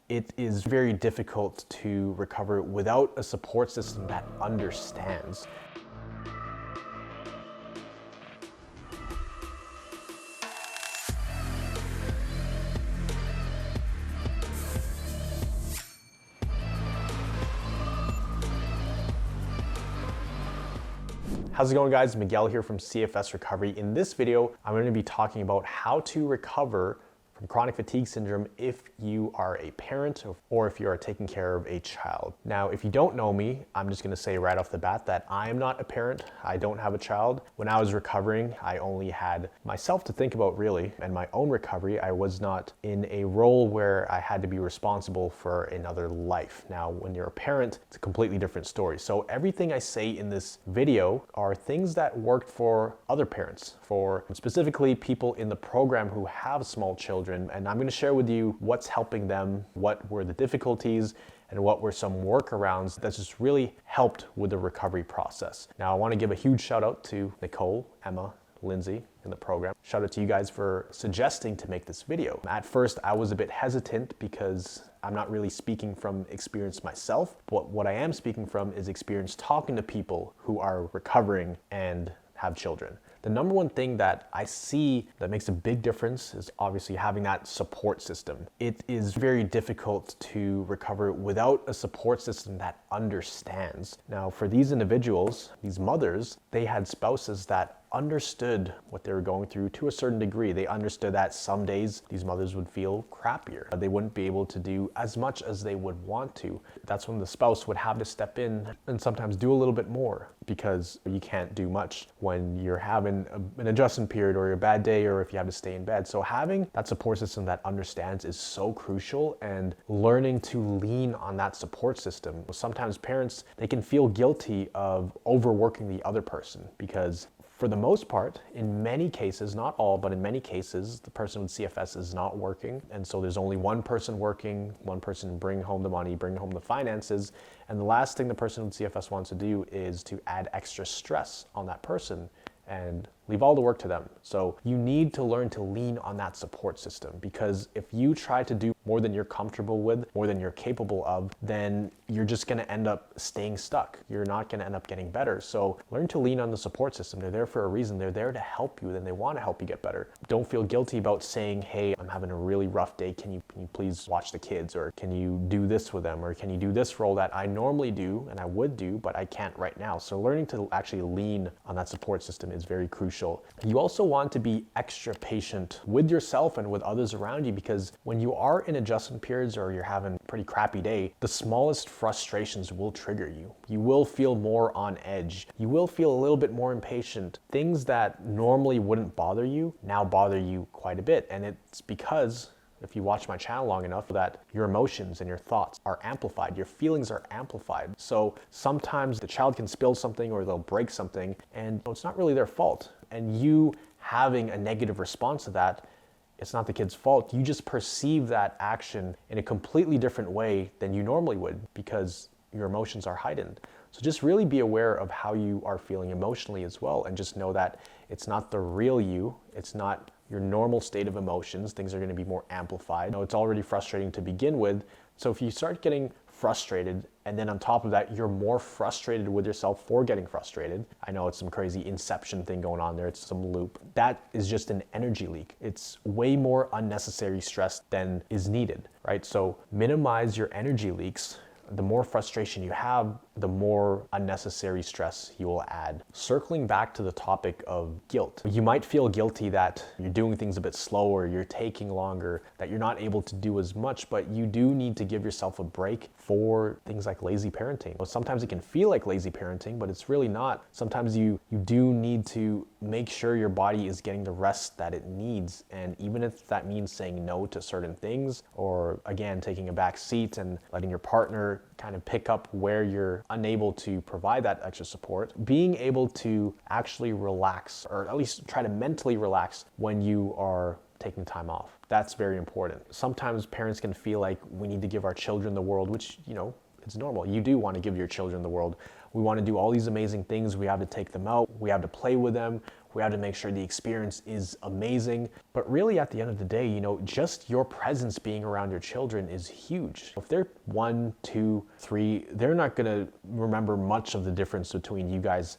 it is very difficult to recover without a support system that understands. How's it going, guys? Miguel here from CFS Recovery. In this video, I'm going to be talking about how to recover from chronic fatigue syndrome if you are a parent or if you are taking care of a child. Now, if you don't know me, I'm just going to say right off the bat that I am not a parent. I don't have a child. When I was recovering, I only had myself to think about, really, and my own recovery. I was not in a role where I had to be responsible for another life. Now, when you're a parent, it's a completely different story. So everything I say in this video are things that worked for other parents, for specifically people in the program who have small children. And I'm going to share with you what's helping them, what were the difficulties, and what were some workarounds that just really helped with the recovery process. Now, I want to give a huge shout out to Nicole, Emma, Lindsay in the program. Shout out to you guys for suggesting to make this video. At first, I was a bit hesitant because I'm not really speaking from experience myself, but what I am speaking from is experience talking to people who are recovering and have children. The number one thing that I see that makes a big difference is obviously having that support system. It is very difficult to recover without a support system that understands. Now, for these individuals, these mothers, they had spouses that understood what they were going through to a certain degree. They understood that some days these mothers would feel crappier. They wouldn't be able to do as much as they would want to. That's when the spouse would have to step in and sometimes do a little bit more, because you can't do much when you're having an adjustment period or a bad day, or if you have to stay in bed. So having that support system that understands is so crucial, and learning to lean on that support system. Sometimes parents, they can feel guilty of overworking the other person because for the most part, in many cases, not all, but in many cases, the person with CFS is not working. And so there's only one person working, one person bringing home the money, bringing home the finances. And the last thing the person with CFS wants to do is to add extra stress on that person and leave all the work to them. So you need to learn to lean on that support system, because if you try to do more than you're comfortable with, more than you're capable of, then you're just gonna end up staying stuck. You're not gonna end up getting better. So learn to lean on the support system. They're there for a reason. They're there to help you, and they wanna help you get better. Don't feel guilty about saying, hey, I'm having a really rough day. Can you please watch the kids? Or can you do this with them? Or can you do this role that I normally do and I would do, but I can't right now? So learning to actually lean on that support system is very crucial. You also want to be extra patient with yourself and with others around you, because when you are in adjustment periods or you're having a pretty crappy day, the smallest frustrations will trigger you. You will feel more on edge. You will feel a little bit more impatient. Things that normally wouldn't bother you now bother you quite a bit. And it's because, if you watch my channel long enough, that your emotions and your thoughts are amplified, your feelings are amplified. So sometimes the child can spill something or they'll break something, and it's not really their fault. And you having a negative response to that, it's not the kid's fault. You just perceive that action in a completely different way than you normally would, because your emotions are heightened. So just really be aware of how you are feeling emotionally as well, and just know that it's not the real you. It's not your normal state of emotions. Things are going to be more amplified. It's already frustrating to begin with. So if you start getting frustrated, and then on top of that, you're more frustrated with yourself for getting frustrated. I know it's some crazy inception thing going on there. It's some loop. That is just an energy leak. It's way more unnecessary stress than is needed, right? So minimize your energy leaks. The more frustration you have, the more unnecessary stress you will add. Circling back to the topic of guilt, you might feel guilty that you're doing things a bit slower, you're taking longer, that you're not able to do as much, but you do need to give yourself a break for things like lazy parenting. Sometimes it can feel like lazy parenting, but it's really not. Sometimes you do need to make sure your body is getting the rest that it needs. And even if that means saying no to certain things, or again, taking a back seat and letting your partner kind of pick up where you're unable to provide that extra support, being able to actually relax, or at least try to mentally relax when you are taking time off. That's very important. Sometimes parents can feel like we need to give our children the world, which, it's normal. You do want to give your children the world. We want to do all these amazing things. We have to take them out. We have to play with them. We have to make sure the experience is amazing. But really at the end of the day, you know, just your presence being around your children is huge. If they're 1, 2, 3, they're not gonna remember much of the difference between you guys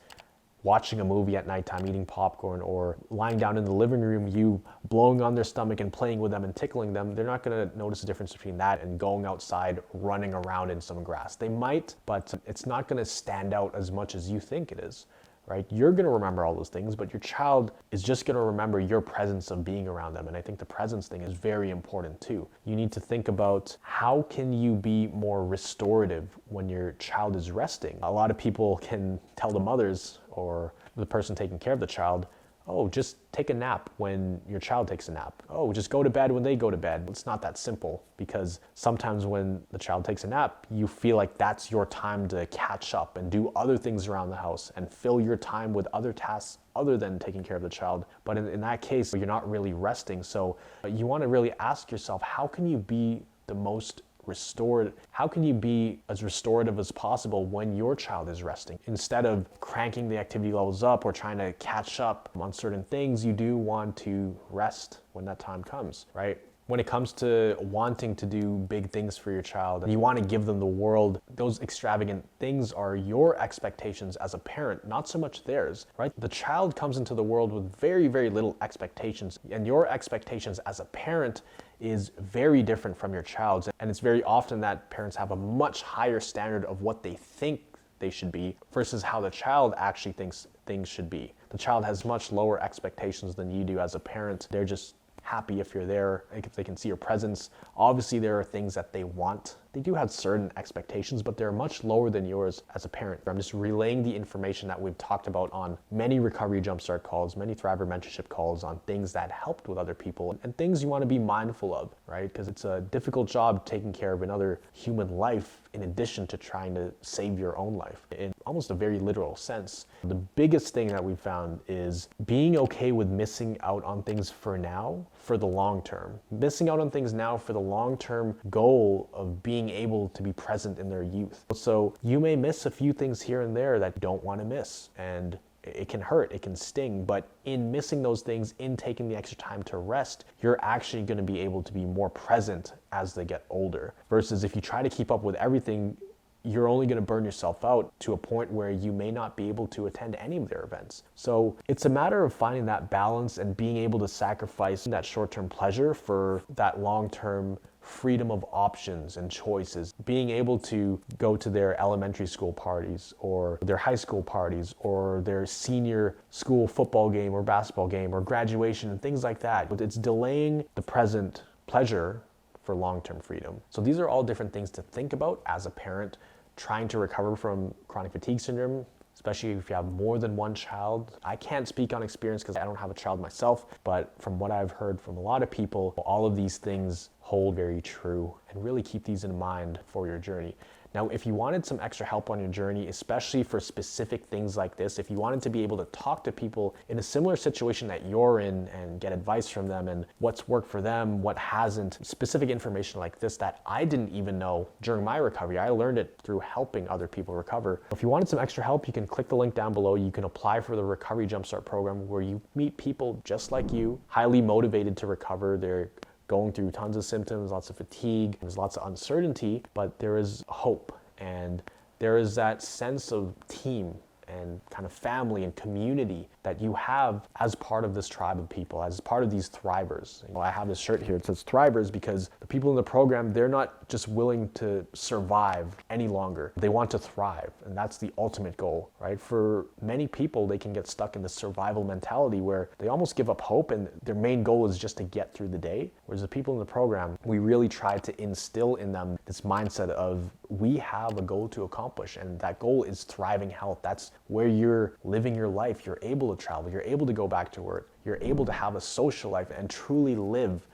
watching a movie at nighttime, eating popcorn, or lying down in the living room, you blowing on their stomach and playing with them and tickling them. They're not gonna notice the difference between that and going outside, running around in some grass. They might, but it's not gonna stand out as much as you think it is, right? You're gonna remember all those things, but your child is just gonna remember your presence of being around them. And I think the presence thing is very important too. You need to think about how can you be more restorative when your child is resting. A lot of people can tell the mothers or the person taking care of the child, oh, just take a nap when your child takes a nap. Oh, just go to bed when they go to bed. It's not that simple, because sometimes when the child takes a nap, you feel like that's your time to catch up and do other things around the house and fill your time with other tasks other than taking care of the child. But in that case, you're not really resting. So you want to really ask yourself, how can you be the most restored? How can you be as restorative as possible when your child is resting? Instead of cranking the activity levels up or trying to catch up on certain things, you do want to rest when that time comes, right? When it comes to wanting to do big things for your child and you want to give them the world, those extravagant things are your expectations as a parent, not so much theirs, right? The child comes into the world with very, very little expectations, and your expectations as a parent is very different from your child's. And it's very often that parents have a much higher standard of what they think they should be versus how the child actually thinks things should be. The child has much lower expectations than you do as a parent. They're just happy if you're there, if they can see your presence. Obviously, there are things that they want. They do have certain expectations, but they're much lower than yours as a parent. I'm just relaying the information that we've talked about on many Recovery Jumpstart calls, many Thriver Mentorship calls, on things that helped with other people and things you want to be mindful of, right? Because it's a difficult job taking care of another human life in addition to trying to save your own life in almost a very literal sense. The biggest thing that we found is being okay with missing out on things for now, for the long term. Missing out on things now for the long-term goal of being able to be present in their youth. So you may miss a few things here and there that you don't want to miss, and it can hurt, it can sting, but in missing those things, in taking the extra time to rest, you're actually going to be able to be more present as they get older. Versus if you try to keep up with everything, you're only going to burn yourself out to a point where you may not be able to attend any of their events. So it's a matter of finding that balance and being able to sacrifice that short-term pleasure for that long-term freedom of options and choices. Being able to go to their elementary school parties or their high school parties or their senior school football game or basketball game or graduation and things like that. But it's delaying the present pleasure for long-term freedom. So these are all different things to think about as a parent trying to recover from chronic fatigue syndrome, especially if you have more than one child. I can't speak on experience because I don't have a child myself, but from what I've heard from a lot of people, all of these things hold very true, and really keep these in mind for your journey. Now, if you wanted some extra help on your journey, especially for specific things like this, if you wanted to be able to talk to people in a similar situation that you're in and get advice from them and what's worked for them, what hasn't, specific information like this that I didn't even know during my recovery. I learned it through helping other people recover. If you wanted some extra help, you can click the link down below. You can apply for the Recovery Jumpstart program where you meet people just like you, highly motivated to recover. They're going through tons of symptoms, lots of fatigue, there's lots of uncertainty, but there is hope, and there is that sense of team and kind of family and community that you have as part of this tribe of people, as part of these thrivers. You know, I have this shirt here, it says thrivers, because the people in the program, they're not just willing to survive any longer. They want to thrive, and that's the ultimate goal, right? For many people, they can get stuck in this survival mentality where they almost give up hope and their main goal is just to get through the day. Whereas the people in the program, we really try to instill in them this mindset of we have a goal to accomplish, and that goal is thriving health. That's where you're living your life. You're able to travel, you're able to go back to work, you're able to have a social life and truly live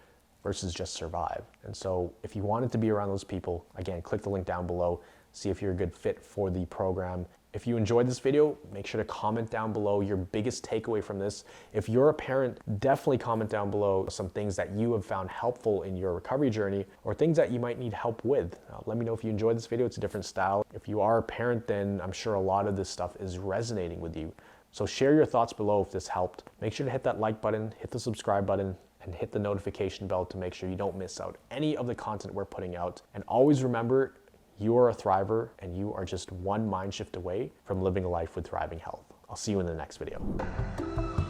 versus just survive. And so if you wanted to be around those people, again, click the link down below, see if you're a good fit for the program. If you enjoyed this video, make sure to comment down below your biggest takeaway from this. If you're a parent, definitely comment down below some things that you have found helpful in your recovery journey or things that you might need help with. Let me know if you enjoyed this video. It's a different style. If you are a parent, then I'm sure a lot of this stuff is resonating with you. So share your thoughts below if this helped. Make sure to hit that like button, hit the subscribe button, and hit the notification bell to make sure you don't miss out any of the content we're putting out. And always remember, you are a thriver and you are just one mind shift away from living a life with thriving health. I'll see you in the next video.